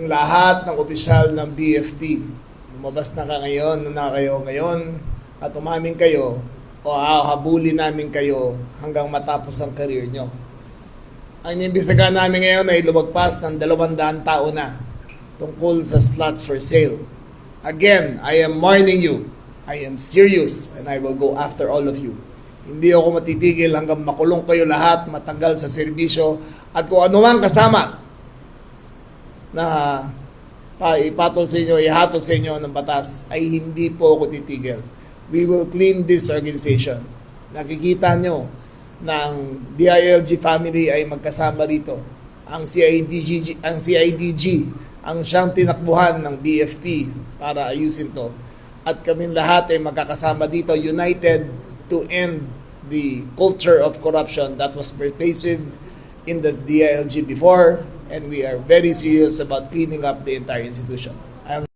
ang lahat ng opisyal ng BFP. Lumabas na kayo ngayon at umamin kayo o hahabulin namin kayo hanggang matapos ang career nyo. Ang inimbestigahan namin ngayon ay lumagpas ng 200 tao na tungkol sa slots for sale. Again, I am warning you. I am serious and I will go after all of you. Hindi ako matitigil hanggang makulong kayo lahat, matagal sa serbisyo, at kung ano man kasama na ihatol sa inyo ng batas, ay hindi po ako titigil. We will clean this organization. Nakikita nyo ng DILG family ay magkasama dito. Ang CIDG ang siyang tinakbuhan ng BFP para ayusin to. At kaming lahat ay magkakasama dito, united to end the culture of corruption that was pervasive in the DILG before, and we are very serious about cleaning up the entire institution.